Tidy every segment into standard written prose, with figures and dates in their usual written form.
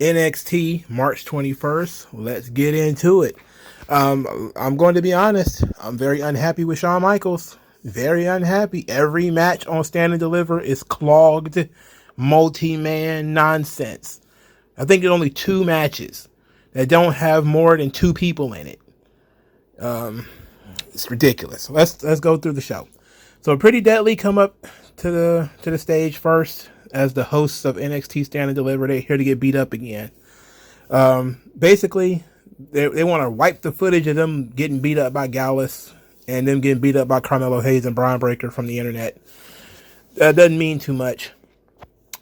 NXT, March 21st. Let's get into it. I'm going to be honest. I'm very unhappy with Shawn Michaels. Very unhappy. Every match on Stand and Deliver is clogged, multi-man nonsense. I think there's only 2 matches that don't have more than 2 people in it. It's ridiculous. Let's go through the show. So Pretty Deadly come up to the stage first as the hosts of NXT Stand and Deliver. They're here to get beat up again. Basically, they want to wipe the footage of them getting beat up by Gallus and them getting beat up by Carmelo Hayes and Braun Breaker from the internet. That doesn't mean too much.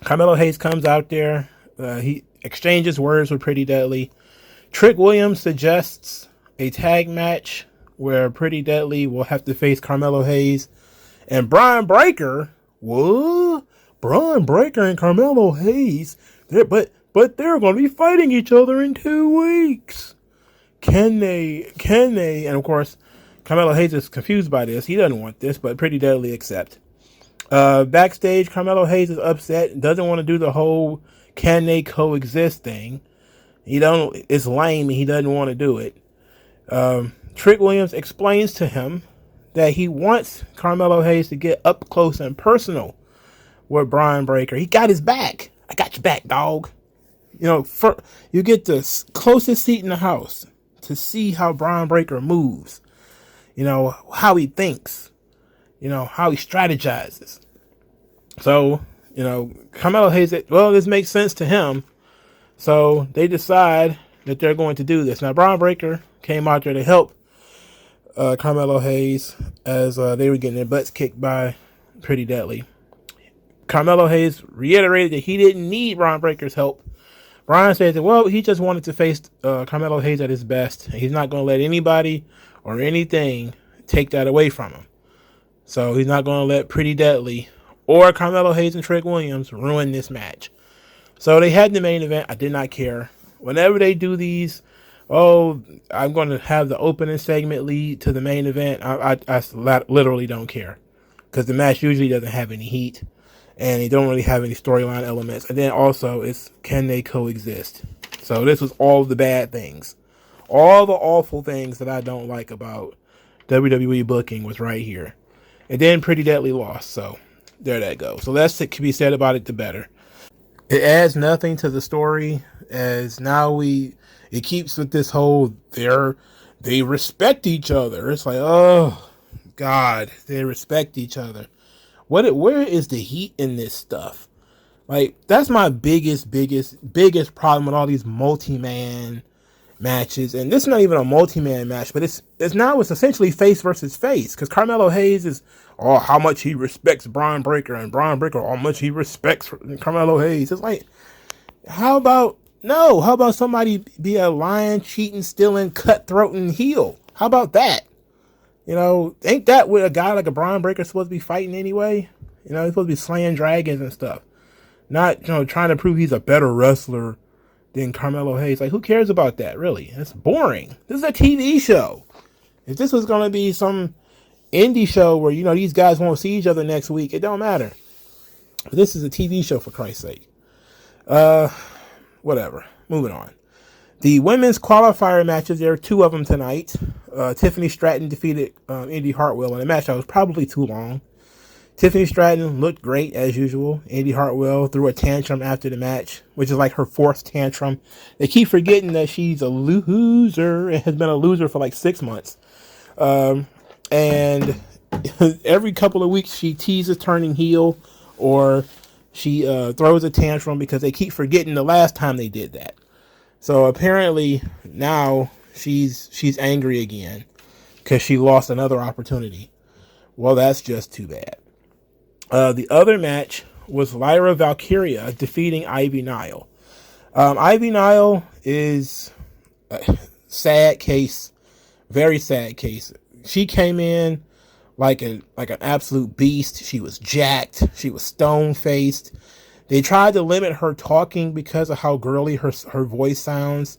Carmelo Hayes comes out there. He exchanges words with Pretty Deadly. Trick Williams suggests a tag match where Pretty Deadly will have to face Carmelo Hayes and Braun Breaker. What? Braun Breaker and Carmelo Hayes? But they're going to be fighting each other in 2 weeks. Can they? And of course, Carmelo Hayes is confused by this. He doesn't want this, but Pretty Deadly accept. Backstage, Carmelo Hayes is upset and doesn't want to do the whole can they coexist thing. It's lame and he doesn't want to do it. Trick Williams explains to him that he wants Carmelo Hayes to get up close and personal with Braun Breaker. He got his back. I got your back, dog. You get the closest seat in the house to see how Braun Breaker moves. How he thinks. How he strategizes. So, Carmelo Hayes, this makes sense to him. So they decide that they're going to do this. Now, Braun Breaker came out there to help Carmelo Hayes as they were getting their butts kicked by Pretty Deadly. Carmelo Hayes reiterated that he didn't need Braun Breaker's help. Braun said that, he just wanted to face Carmelo Hayes at his best. He's not going to let anybody or anything take that away from him. So he's not going to let Pretty Deadly or Carmelo Hayes and Trick Williams ruin this match. So they had the main event. I did not care. Whenever they do these, I'm going to have the opening segment lead to the main event. I literally don't care because the match usually doesn't have any heat and they don't really have any storyline elements. And then also it's can they coexist? So this was all the bad things. All the awful things that I don't like about WWE booking was right here. And then Pretty Deadly lost. So there that goes. So less that can be said about it, the better. It adds nothing to the story as now it keeps with this whole they respect each other. It's like, oh God, they respect each other. Where is the heat in this stuff? Like, that's my biggest problem with all these multi-man matches. And this is not even a multi-man match, but it's essentially face versus face. Because Carmelo Hayes is how much he respects Braun Breaker, and Braun Breaker how much he respects Carmelo Hayes. It's like, how about somebody be a lying, cheating, stealing, cutthroat, and heel? How about that? Ain't that what a guy like a Braun Breaker supposed to be fighting anyway? He's supposed to be slaying dragons and stuff. Not, trying to prove he's a better wrestler than Carmelo Hayes. Like, who cares about that, really? That's boring. This is a TV show. If this was going to be some indie show where, these guys won't see each other next week, it don't matter. But this is a TV show, for Christ's sake. Whatever. Moving on. The women's qualifier matches, there are 2 of them tonight. Tiffany Stratton defeated Indy Hartwell in a match that was probably too long. Tiffany Stratton looked great as usual. Indy Hartwell threw a tantrum after the match, which is like her 4th tantrum. They keep forgetting that she's a loser and has been a loser for like 6 months. And every couple of weeks she teases turning heel or she throws a tantrum because they keep forgetting the last time they did that. So apparently now she's angry again because she lost another opportunity. Well, that's just too bad. The other match was Lyra Valkyria defeating Ivy Nile. Ivy Nile is a sad case, very sad case. She came in like an absolute beast. She was jacked. She was stone-faced. They tried to limit her talking because of how girly her voice sounds.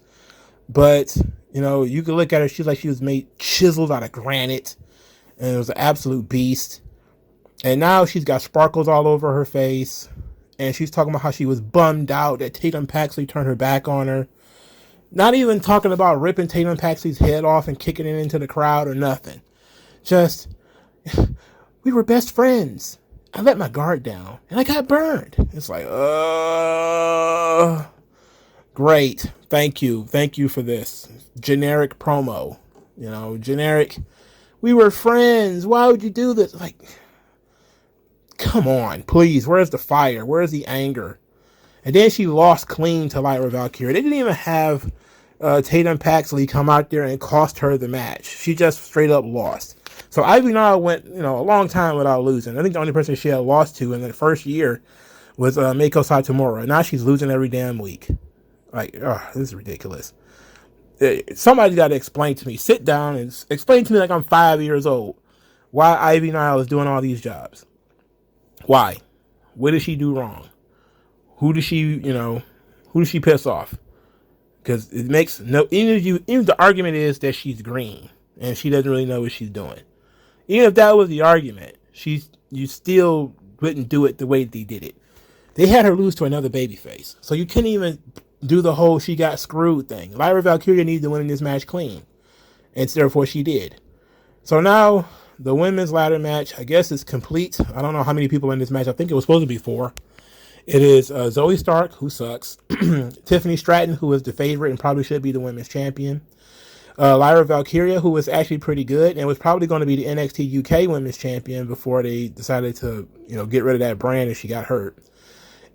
But, you could look at her. She's like she was made chiseled out of granite. And it was an absolute beast. And now she's got sparkles all over her face. and she's talking about how she was bummed out that Tatum Paxley turned her back on her. Not even talking about ripping Tatum Paxley's head off and kicking it into the crowd or nothing. Just, we were best friends. I let my guard down and I got burned. It's like, great. Thank you. Thank you for this. Generic promo. You know, generic. We were friends. Why would you do this? Like, come on, please. Where's the fire? Where's the anger? And then she lost clean to Lyra Valkyria. They didn't even have Tatum Paxley come out there and cost her the match. She just straight up lost. So Ivy Nile went, a long time without losing. I think the only person she had lost to in the first year was Meiko Satomura. Now she's losing every damn week. Like, this is ridiculous. Somebody's got to explain to me. Sit down and explain to me like I'm 5 years old why Ivy Nile is doing all these jobs. Why? What did she do wrong? Who does she piss off? Because it makes no, even the argument is that she's green and she doesn't really know what she's doing. Even if that was the argument, you still wouldn't do it the way they did it. They had her lose to another babyface. So you couldn't even do the whole she got screwed thing. Lyra Valkyria needed to win this match clean. And therefore she did. So now the women's ladder match, I guess, is complete. I don't know how many people in this match. I think it was supposed to be 4. It is Zoe Stark, who sucks. Tiffany Stratton, who is the favorite and probably should be the women's champion. Lyra Valkyria, who was actually pretty good and was probably going to be the NXT UK women's champion before they decided to, get rid of that brand and she got hurt.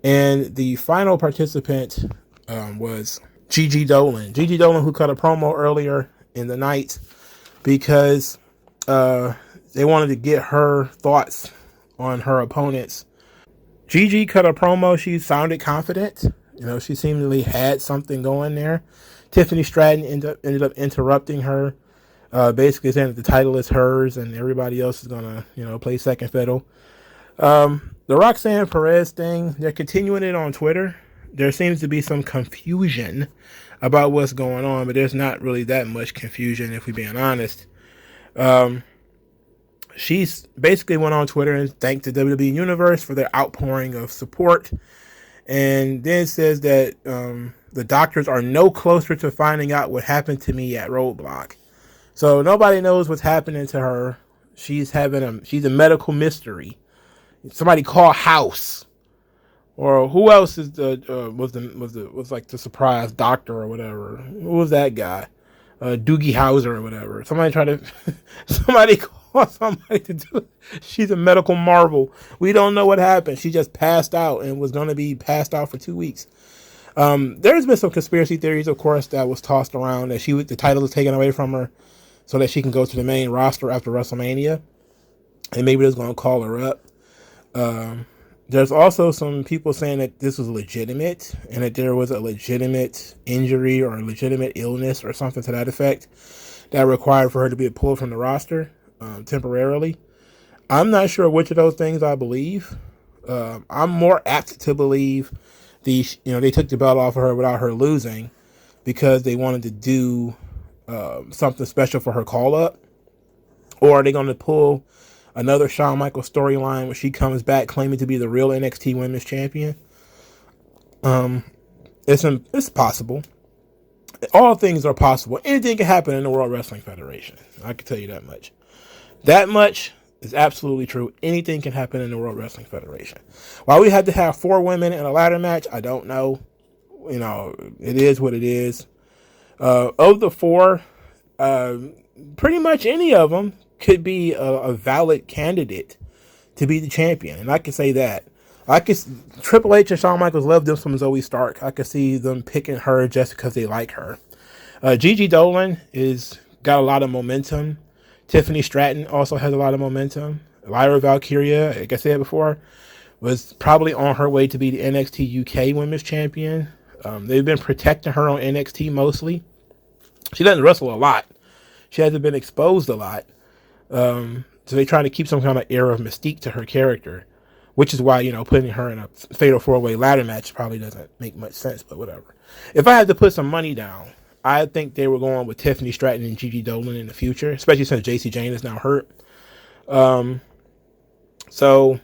And the final participant was Gigi Dolan. Gigi Dolan, who cut a promo earlier in the night because they wanted to get her thoughts on her opponents. Gigi cut a promo. She sounded confident. She seemingly had something going there. Tiffany Stratton ended up interrupting her, basically saying that the title is hers and everybody else is going to, play second fiddle. The Roxanne Perez thing, they're continuing it on Twitter. There seems to be some confusion about what's going on, but there's not really that much confusion, if we're being honest. She's basically went on Twitter and thanked the WWE Universe for their outpouring of support. And then says that the doctors are no closer to finding out what happened to me at Roadblock. So nobody knows what's happening to her. She's a medical mystery. Somebody call House. Or who else is was like the surprise doctor or whatever? Who was that guy? Doogie Howser or whatever. Somebody call somebody to do it. She's a medical marvel. We don't know what happened. She just passed out and was going to be passed out for 2 weeks. There's been some conspiracy theories, of course, that was tossed around that the title was taken away from her so that she can go to the main roster after WrestleMania. And maybe they're going to call her up. There's also some people saying that this was legitimate and that there was a legitimate injury or a legitimate illness or something to that effect that required for her to be pulled from the roster temporarily. I'm not sure which of those things I believe. I'm more apt to believe they took the belt off of her without her losing because they wanted to do something special for her call up, or are they going to pull another Shawn Michaels storyline where she comes back claiming to be the real NXT Women's Champion? It's possible. All things are possible. Anything can happen in the World Wrestling Federation. I can tell you that much. That much is absolutely true. Anything can happen in the World Wrestling Federation. Why we had to have 4 women in a ladder match, I don't know. It is what it is. Of the 4, pretty much any of them could be a valid candidate to be the champion. And I can say that. Triple H and Shawn Michaels love them some Zoe Stark. I could see them picking her just because they like her. Gigi Dolan got a lot of momentum. Tiffany Stratton also has a lot of momentum. Lyra Valkyria, like I said before, was probably on her way to be the NXT UK Women's Champion. They've been protecting her on NXT mostly. She doesn't wrestle a lot. She hasn't been exposed a lot. So they're trying to keep some kind of air of mystique to her character, which is why, putting her in a fatal 4-way ladder match probably doesn't make much sense, but whatever. If I had to put some money down, I think they were going with Tiffany Stratton and Gigi Dolan in the future, especially since JC Jane is now hurt. So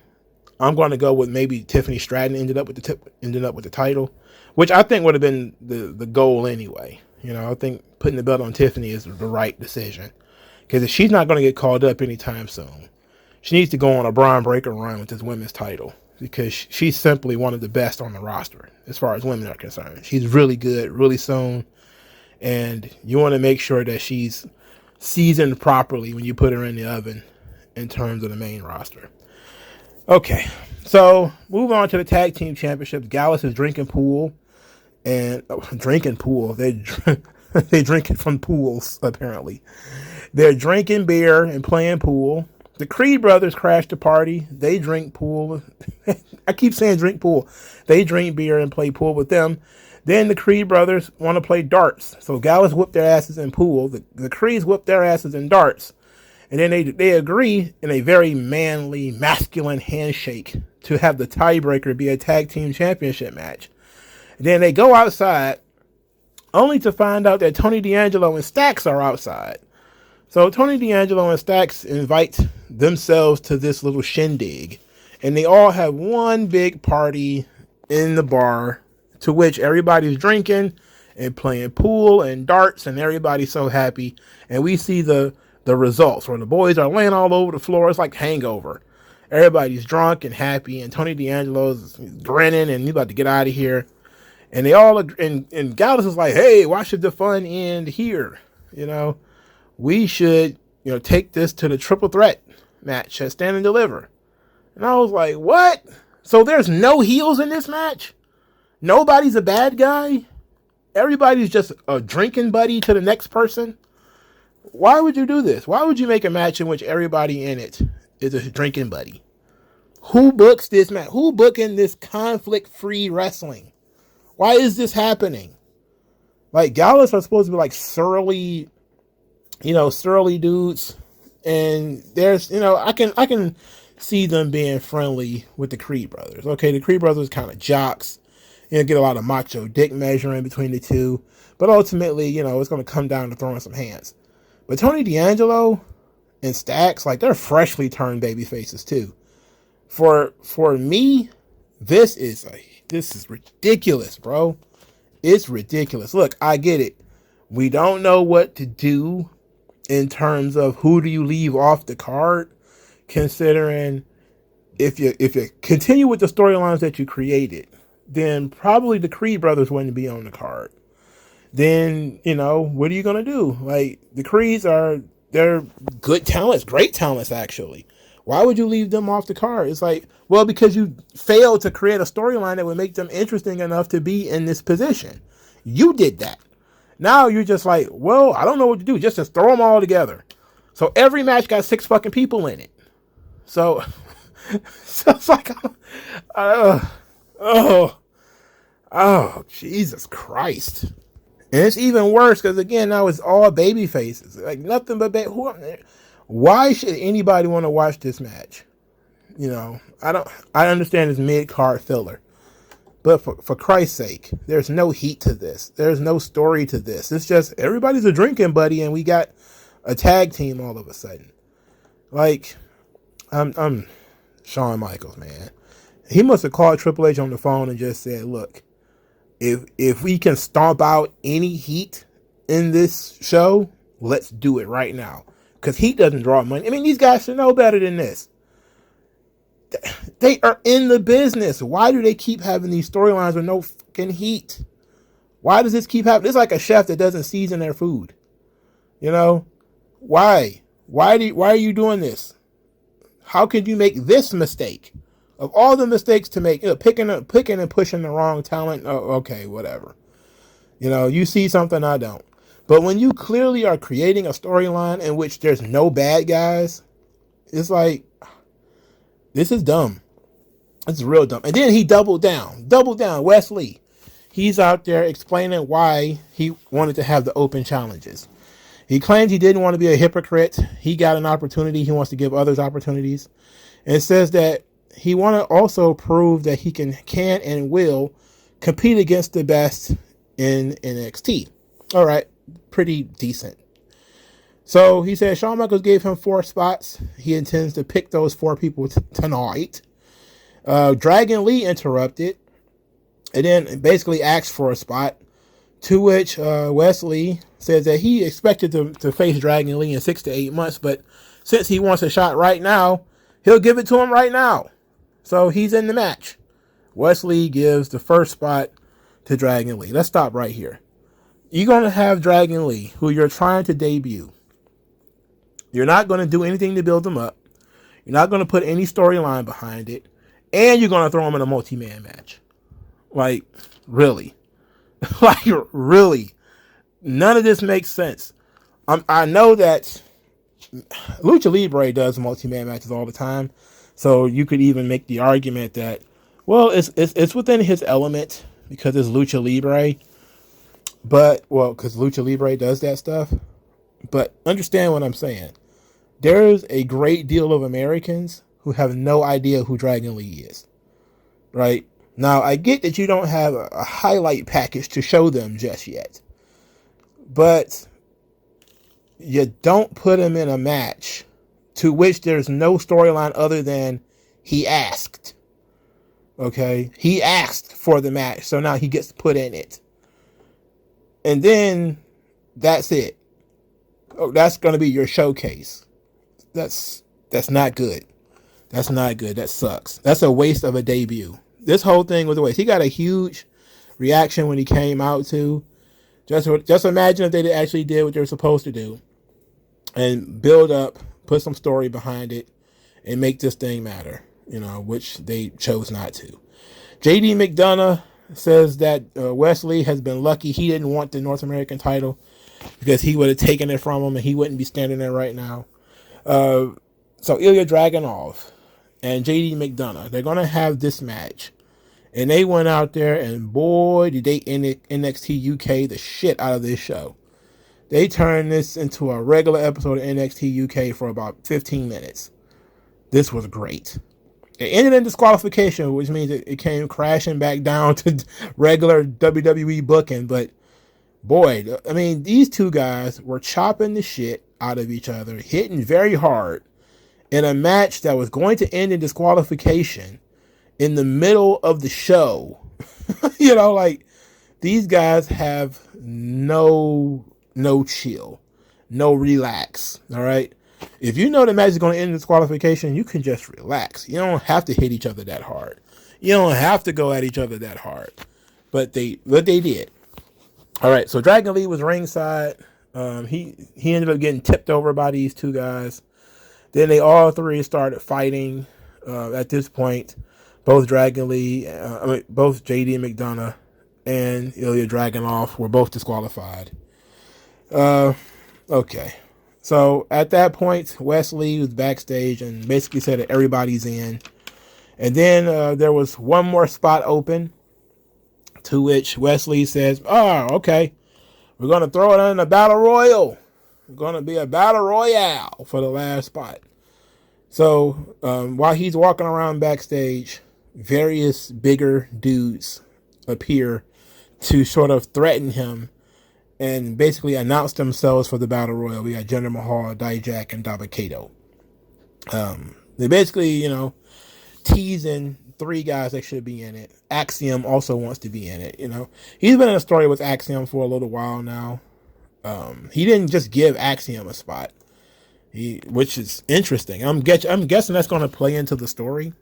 I'm going to go with maybe Tiffany Stratton ended up with the title, which I think would have been the goal anyway. I think putting the belt on Tiffany is the right decision, because if she's not going to get called up anytime soon, she needs to go on a Braun Breaker run with this women's title, because she's simply one of the best on the roster as far as women are concerned. She's really good, really soon, and you want to make sure that she's seasoned properly when you put her in the oven in terms of the main roster. Okay, so move on to the tag team championships. Gallus is drinking pool, and drinking pool. They drinking from pools apparently. They're drinking beer and playing pool. The Creed brothers crash the party. They drink pool. I keep saying drink pool. They drink beer and play pool with them. Then the Creed brothers want to play darts. So Gallus whipped their asses in pool. The Creeds whipped their asses in darts. And then they agree in a very manly, masculine handshake to have the tiebreaker be a tag team championship match. And then they go outside, only to find out that Tony D'Angelo and Stax are outside. So Tony D'Angelo and Stax invite themselves to this little shindig. And they all have one big party in the bar, to which everybody's drinking and playing pool and darts, and everybody's so happy. And we see the results where the boys are laying all over the floor. It's like Hangover. Everybody's drunk and happy, and Tony D'Angelo's grinning, and he's about to get out of here. And they all, and Gallus is like, hey, why should the fun end here? We should, take this to the triple threat match at Stand and Deliver. And I was like, what? So there's no heels in this match? Nobody's a bad guy? Everybody's just a drinking buddy to the next person? Why would you do this? Why would you make a match in which everybody in it is a drinking buddy? Who books this match? Who booking this conflict-free wrestling? Why is this happening? Like, Gallus are supposed to be like surly dudes. And there's, I can see them being friendly with the Creed brothers. Okay, the Creed brothers kind of jocks. Get a lot of macho dick measuring between the two. But ultimately, it's going to come down to throwing some hands. But Tony D'Angelo and Stax, like, they're freshly turned baby faces too. For me, this is ridiculous, bro. It's ridiculous. Look, I get it. We don't know what to do in terms of who do you leave off the card, considering if you continue with the storylines that you created, then probably the Creed brothers wouldn't be on the card. Then, what are you going to do? Like, the Creeds they're good talents, great talents, actually. Why would you leave them off the card? It's like, well, because you failed to create a storyline that would make them interesting enough to be in this position. You did that. Now you're just like, well, I don't know what to do. Just throw them all together. So every match got 6 fucking people in it. So it's like, Jesus Christ. And it's even worse because, again, now it's all baby faces. Like, nothing but why should anybody want to watch this match? I understand it's mid-card filler. But for Christ's sake, there's no heat to this. There's no story to this. It's just everybody's a drinking buddy and we got a tag team all of a sudden. Like, I'm Shawn Michaels, man. He must have called Triple H on the phone and just said, look, if we can stomp out any heat in this show, let's do it right now. Because heat doesn't draw money. I mean, these guys should know better than this. They are in the business. Why do they keep having these storylines with no fucking heat? Why does this keep happening? It's like a chef that doesn't season their food. Why? Why are you doing this? How could you make this mistake? Of all the mistakes to make, picking and pushing the wrong talent, okay, whatever. You see something I don't. But when you clearly are creating a storyline in which there's no bad guys, it's like, this is dumb. It's real dumb. And then he doubled down. Wesley. He's out there explaining why he wanted to have the open challenges. He claims he didn't want to be a hypocrite. He got an opportunity. He wants to give others opportunities. And it says that he want to also prove that he can and will compete against the best in NXT. All right. Pretty decent. So he said Shawn Michaels gave him 4 spots. He intends to pick those 4 people tonight. Dragon Lee interrupted and then basically asked for a spot, to which Wesley says that he expected to face Dragon Lee in 6 to 8 months, but since he wants a shot right now, he'll give it to him right now. So he's in the match. Wesley gives the first spot to Dragon Lee. Let's stop right here. You're going to have Dragon Lee, who you're trying to debut. You're not going to do anything to build him up. You're not going to put any storyline behind it. And you're going to throw him in a multi-man match. Like, really? Like, really? None of this makes sense. I know that Lucha Libre does multi-man matches all the time. So you could even make the argument that, well, it's within his element because it's Lucha Libre. But, well, because Lucha Libre does that stuff. But understand what I'm saying. There's a great deal of Americans who have no idea who Dragon Lee is. Right? Now, I get that you don't have a highlight package to show them just yet. But you don't put him in a match to which there's no storyline other than he asked. Okay? He asked for the match, so now he gets put in it. And then that's it. Oh, that's going to be your showcase. That's not good. That's not good. That sucks. That's a waste of a debut. This whole thing was a waste. He got a huge reaction when he came out too. Just imagine if they actually did what they were supposed to do and build up, put some story behind it, and make this thing matter. You know, which they chose not to. JD McDonough says that Wesley has been lucky he didn't want the North American title because he would have taken it from him and he wouldn't be standing there right now. So Ilya Dragunov and JD McDonough, they're going to have this match. And they went out there and boy, did they NXT UK the shit out of this show. They turned this into a regular episode of NXT UK for about 15 minutes. This was great. It ended in disqualification, which means it came crashing back down to regular WWE booking. But boy, I mean, these two guys were chopping the shit out of each other, hitting very hard in a match that was going to end in disqualification in the middle of the show. You know, like, these guys have no chill, no relax. All right. If you know the match is going to end in disqualification, you can just relax. You don't have to hit each other that hard. You don't have to go at each other that hard. But they did. All right. So Dragon Lee was ringside. He ended up getting tipped over by these two guys. Then they all three started fighting. At this point, both Dragon Lee, both JD McDonough and Ilya Dragunov were both disqualified. Okay. So at that point, Wesley was backstage and basically said that everybody's in. And then there was one more spot open, to which Wesley says, "Oh, okay, we're going to throw it in a battle royal. It's going to be a battle royale for the last spot." So while he's walking around backstage, various bigger dudes appear to sort of threaten him and basically announce themselves for the battle royal. We got Jinder Mahal, Dijak, and Dabba-Kato. They basically, you know, teasing three guys that should be in it. Axiom also wants to be in it. You know, he's been in a story with Axiom for a little while now. He didn't just give Axiom a spot, which is interesting. I'm guessing that's going to play into the story.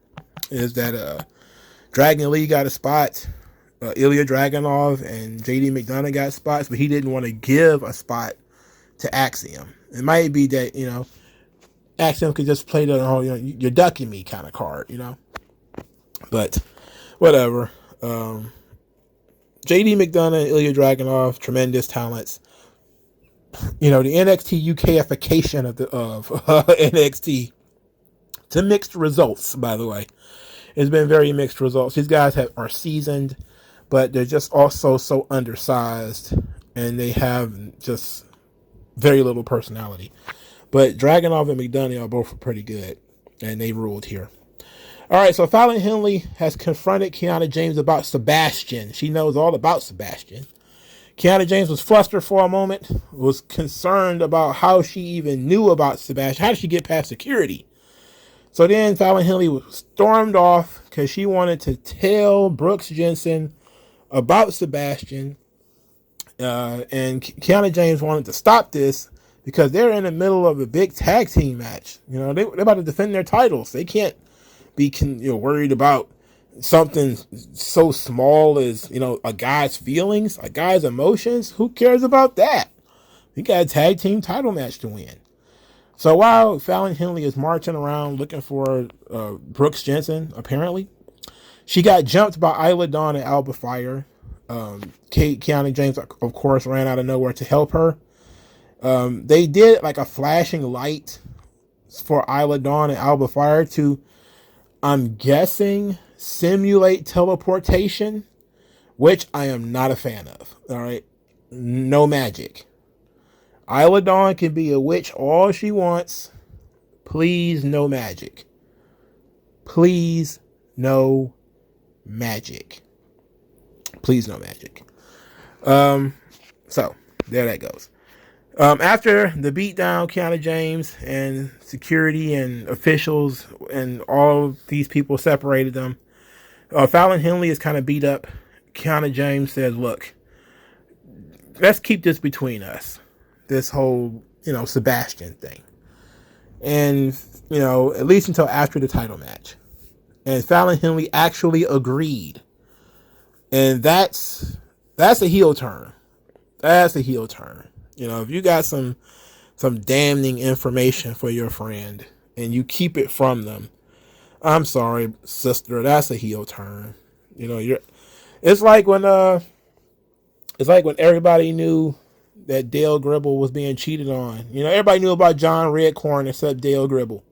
Is that Dragon Lee got a spot, Ilya Dragunov and JD McDonough got spots, but he didn't want to give a spot to Axiom. It might be that, you know, Axiom could just play the whole, you know, you're ducking me kind of card, you know. But whatever. JD McDonough and Ilya Dragunov, tremendous talents. You know, the NXT UKification of NXT to mixed results, by the way. It's been very mixed results. These guys are seasoned, but they're just also so undersized, and they have just very little personality. But Dragunov and McDonough are both pretty good, and they ruled here. All right, so Fallon Henley has confronted Kiana James about Sebastian. She knows all about Sebastian. Kiana James was flustered for a moment, was concerned about how she even knew about Sebastian. How did she get past security? So then Fallon Henley stormed off because she wanted to tell Brooks Jensen about Sebastian. And Kiana James wanted to stop this because they're in the middle of a big tag team match. They're about to defend their titles. They can't be worried about something so small as a guy's feelings, a guy's emotions. Who cares about that? You got a tag team title match to win. So while Fallon Henley is marching around looking for Brooks Jensen, apparently, she got jumped by Isla Dawn and Alba Fire. Kiana James, of course, ran out of nowhere to help her. They did like a flashing light for Isla Dawn and Alba Fire to, I'm guessing, simulate teleportation, which I am not a fan of. All right. No magic. Isla Dawn can be a witch all she wants. Please, no magic. Please, no magic. Please, no magic. So, there that goes. After the beatdown, Kiana James and security and officials and all of these people separated them. Fallon Henley is kind of beat up. Kiana James says, look, let's keep this between us. This whole, Sebastian thing. And, at least until after the title match. And Fallon Henley actually agreed. And that's a heel turn. That's a heel turn. If you got some damning information for your friend and you keep it from them, I'm sorry, sister, that's a heel turn. It's like when everybody knew that Dale Gribble was being cheated on. Everybody knew about John Redcorn except Dale Gribble.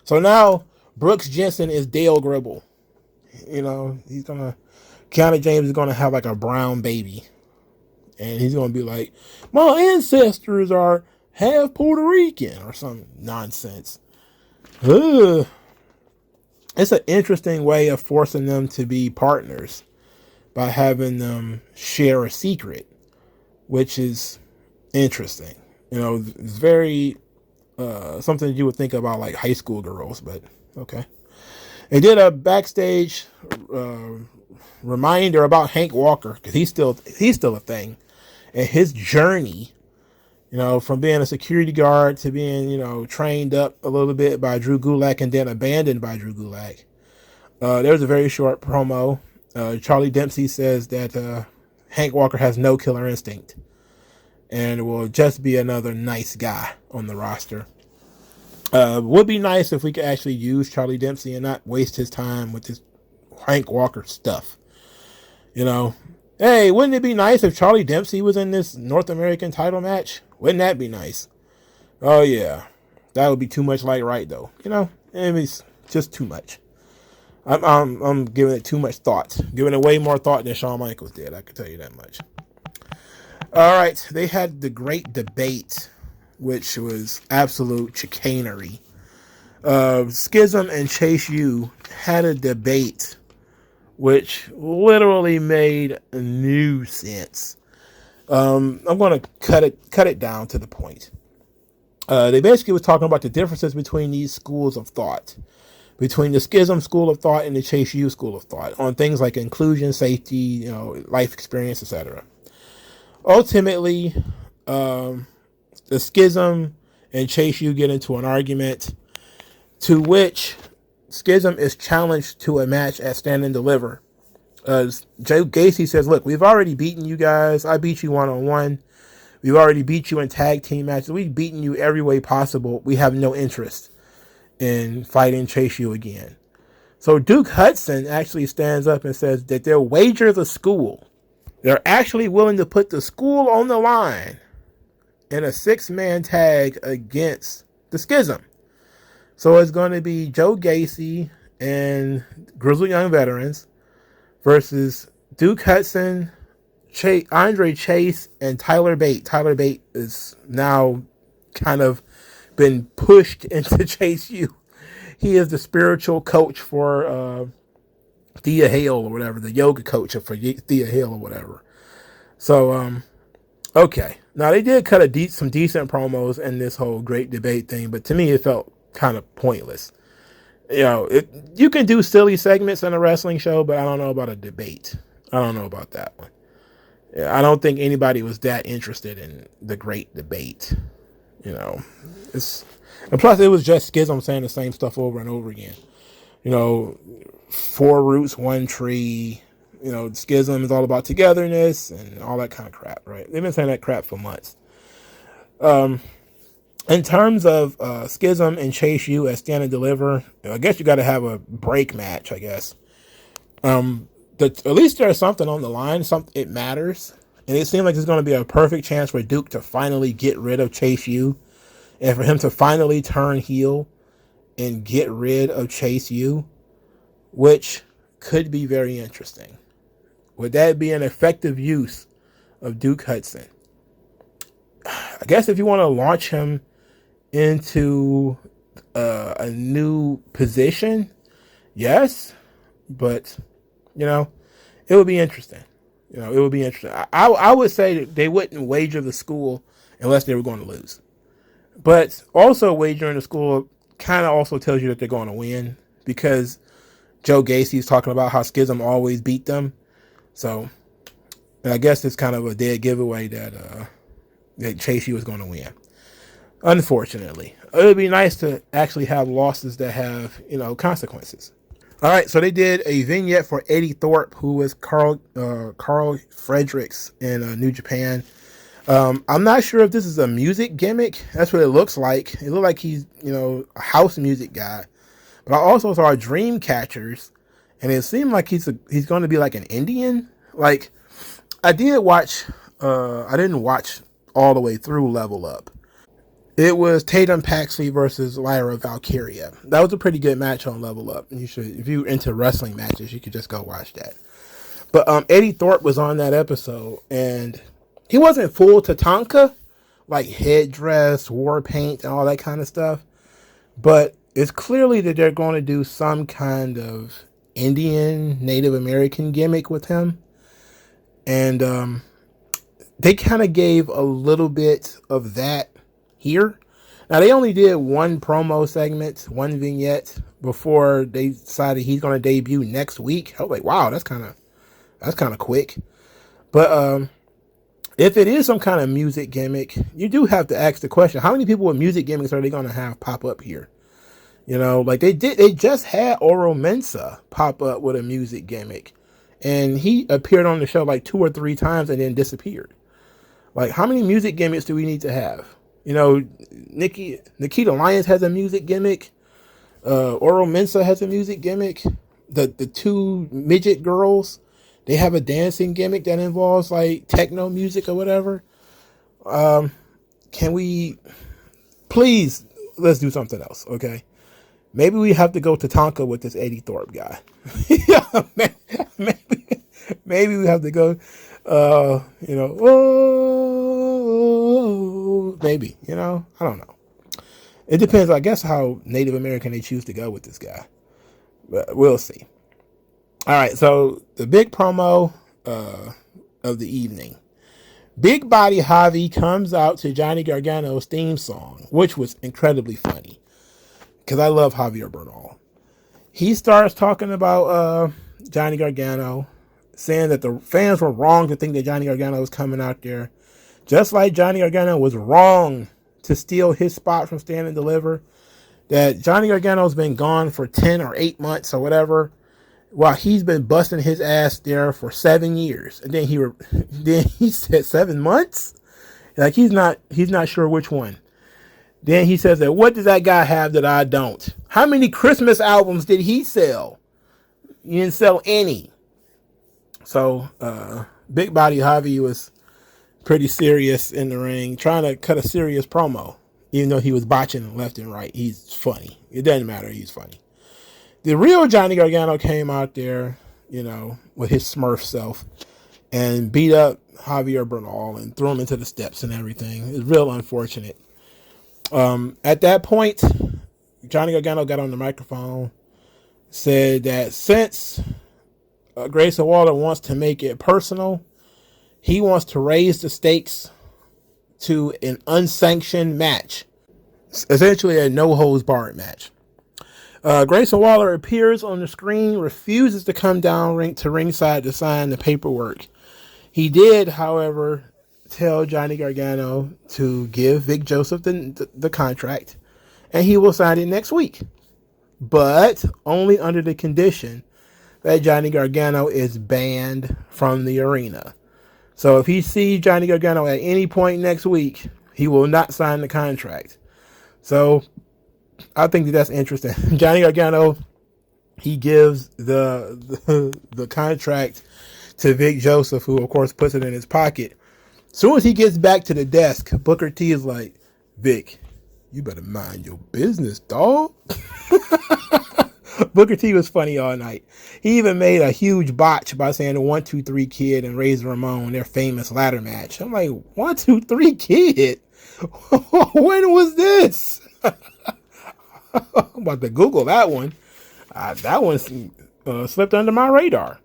So now Brooks Jensen is Dale Gribble. Kiana James is gonna have like a brown baby. And he's going to be like, my ancestors are half Puerto Rican or some nonsense. Ugh. It's an interesting way of forcing them to be partners by having them share a secret, which is interesting. It's very something you would think about like high school girls, but okay. They did a backstage reminder about Hank Walker because he's still a thing. And his journey, from being a security guard to being, trained up a little bit by Drew Gulak and then abandoned by Drew Gulak. There's a very short promo. Charlie Dempsey says that Hank Walker has no killer instinct and will just be another nice guy on the roster. Would be nice if we could actually use Charlie Dempsey and not waste his time with this Hank Walker stuff. Hey, wouldn't it be nice if Charlie Dempsey was in this North American title match? Wouldn't that be nice? Oh, yeah. That would be too much like right, though. It's just too much. I'm giving it too much thought. Giving it way more thought than Shawn Michaels did. I can tell you that much. All right. They had the great debate, which was absolute chicanery. Schism and Chase U had a debate which literally made no sense. I'm going to cut it down to the point. They basically was talking about the differences between these schools of thought, between the Schism school of thought and the Chase U school of thought on things like inclusion, safety, life experience, etc. Ultimately, the Schism and Chase U get into an argument to which Schism is challenged to a match at Stand and Deliver. Joe Gacy says, look, we've already beaten you guys. I beat you one-on-one. We've already beat you in tag team matches. We've beaten you every way possible. We have no interest in fighting Chase U again. So Duke Hudson actually stands up and says that they'll wager the school. They're actually willing to put the school on the line in a 6-man tag against the Schism. So it's going to be Joe Gacy and Grizzled Young Veterans versus Duke Hudson, Andre Chase, and Tyler Bate. Tyler Bate is now kind of been pushed into Chase U. He is the spiritual coach for Thea Hale or whatever, the yoga coach for Thea Hale or whatever. So, okay. Now, they did cut some decent promos in this whole great debate thing, but to me, it felt kind of pointless. You can do silly segments in a wrestling show, but I don't know about a debate. I don't know about that one. Yeah, I don't think anybody was that interested in the great debate. It's and plus it was just Schism saying the same stuff over and over again. Four roots, one tree. Schism is all about togetherness and all that kind of crap, right? They've been saying that crap for months. In terms of Schism and Chase U as Stand and Deliver, I guess you got to have a break match, I guess. At least there's something on the line. It matters. And it seems like it's going to be a perfect chance for Duke to finally get rid of Chase U. And for him to finally turn heel and get rid of Chase U, which could be very interesting. Would that be an effective use of Duke Hudson? I guess if you want to launch him into a new position, yes, but it would be interesting. It would be interesting. I would say that they wouldn't wager the school unless they were going to lose, but also wagering the school kind of also tells you that they're going to win, because Joe Gacy's talking about how Schism always beat them. So I guess it's kind of a dead giveaway that Chase U was going to win. Unfortunately, it would be nice to actually have losses that have, consequences. All right, so they did a vignette for Eddie Thorpe, who was Carl Fredericks in New Japan. I'm not sure if this is a music gimmick. That's what it looks like. It looks like he's, a house music guy. But I also saw Dream Catchers, and it seemed like he's going to be like an Indian. Like, I didn't watch all the way through Level Up. It was Tatum Paxley versus Lyra Valkyria. That was a pretty good match on Level Up. And if you're into wrestling matches, you could just go watch that. But Eddie Thorpe was on that episode, and he wasn't full Tatanka, like headdress, war paint, and all that kind of stuff. But it's clearly that they're going to do some kind of Indian, Native American gimmick with him. And they kind of gave a little bit of that here. Now, they only did one promo segment, one vignette, before they decided he's going to debut next week. I was like, wow, that's kind of quick. But if it is some kind of music gimmick, you do have to ask the question, how many people with music gimmicks are they going to have pop up here? Like they just had Oro Mensah pop up with a music gimmick, and he appeared on the show like 2 or 3 times and then disappeared. Like, how many music gimmicks do we need to have? Nikita Lyons has a music gimmick. Oro Mensah has a music gimmick. The 2 midget girls, they have a dancing gimmick that involves like techno music or whatever. Can we please, let's do something else, okay? Maybe we have to go to Tonka with this Eddie Thorpe guy. Yeah, maybe we have to go, maybe, I don't know. It depends, I guess, how Native American they choose to go with this guy. But we'll see. All right, so the big promo of the evening. Big Body Javi comes out to Johnny Gargano's theme song, which was incredibly funny, because I love Javier Bernal. He starts talking about Johnny Gargano, saying that the fans were wrong to think that Johnny Gargano was coming out there. Just like Johnny Gargano was wrong to steal his spot from Stand and Deliver, that Johnny Gargano's been gone for 10 or 8 months or whatever, while he's been busting his ass there for 7 years. And then he said 7 months? Like, he's not sure which one. Then he says that, what does that guy have that I don't? How many Christmas albums did he sell? He didn't sell any. So, Big Body Javi was pretty serious in the ring, trying to cut a serious promo, even though he was botching left and right. He's funny. It doesn't matter. He's funny. The real Johnny Gargano came out there, with his Smurf self, and beat up Javier Bernal and threw him into the steps and everything. It's real unfortunate. At that point, Johnny Gargano got on the microphone, said that since Grayson Waller wants to make it personal, he wants to raise the stakes to an unsanctioned match, essentially a no-holds-barred match. Grayson Waller appears on the screen, refuses to come down to ringside to sign the paperwork. He did, however, tell Johnny Gargano to give Vic Joseph the contract, and he will sign it next week. But only under the condition that Johnny Gargano is banned from the arena. So if he sees Johnny Gargano at any point next week, he will not sign the contract. So I think that's interesting. Johnny Gargano, he gives the contract to Vic Joseph, who of course puts it in his pocket. As soon as he gets back to the desk, Booker T is like, Vic, you better mind your business, dog. Booker T was funny all night. He even made a huge botch by saying the 1, 2, 3 Kid and Razor Ramon, their famous ladder match. I'm like, 1, 2, 3 Kid? When was this? I'm about to Google that one. That one slipped under my radar.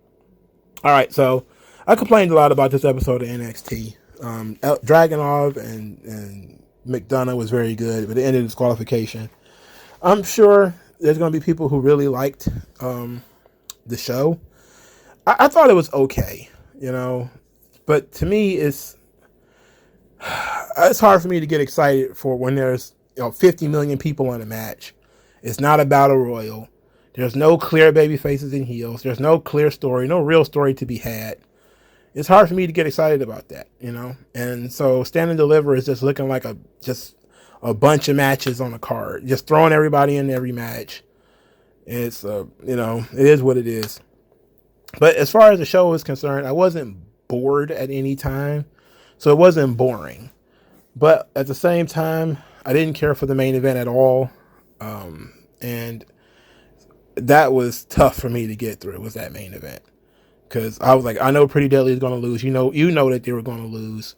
All right, so I complained a lot about this episode of NXT. Dragunov and McDonough was very good, but it ended in disqualification. I'm sure there's going to be people who really liked the show. I thought it was okay, but to me, it's hard for me to get excited for when there's 50 million people on a match. It's not a battle royal. There's no clear baby faces and heels. There's no clear story, no real story to be had. It's hard for me to get excited about that, And so Stand and Deliver is just looking like just a bunch of matches on a card, just throwing everybody in every match. It's it is what it is. But as far as the show is concerned, I wasn't bored at any time, so it wasn't boring. But at the same time, I didn't care for the main event at all, and that was tough for me to get through. Was that main event? Because I was like, I know Pretty Deadly is going to lose. You know that they were going to lose.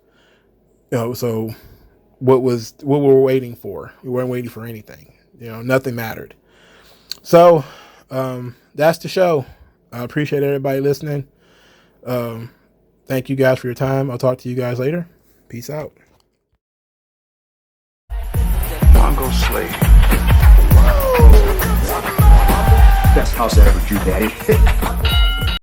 So what were we waiting for? We weren't waiting for anything. Nothing mattered. So that's the show. I appreciate everybody listening. Thank you guys for your time. I'll talk to you guys later. Peace out. MagMongoSlade. Best house I ever drew, Daddy.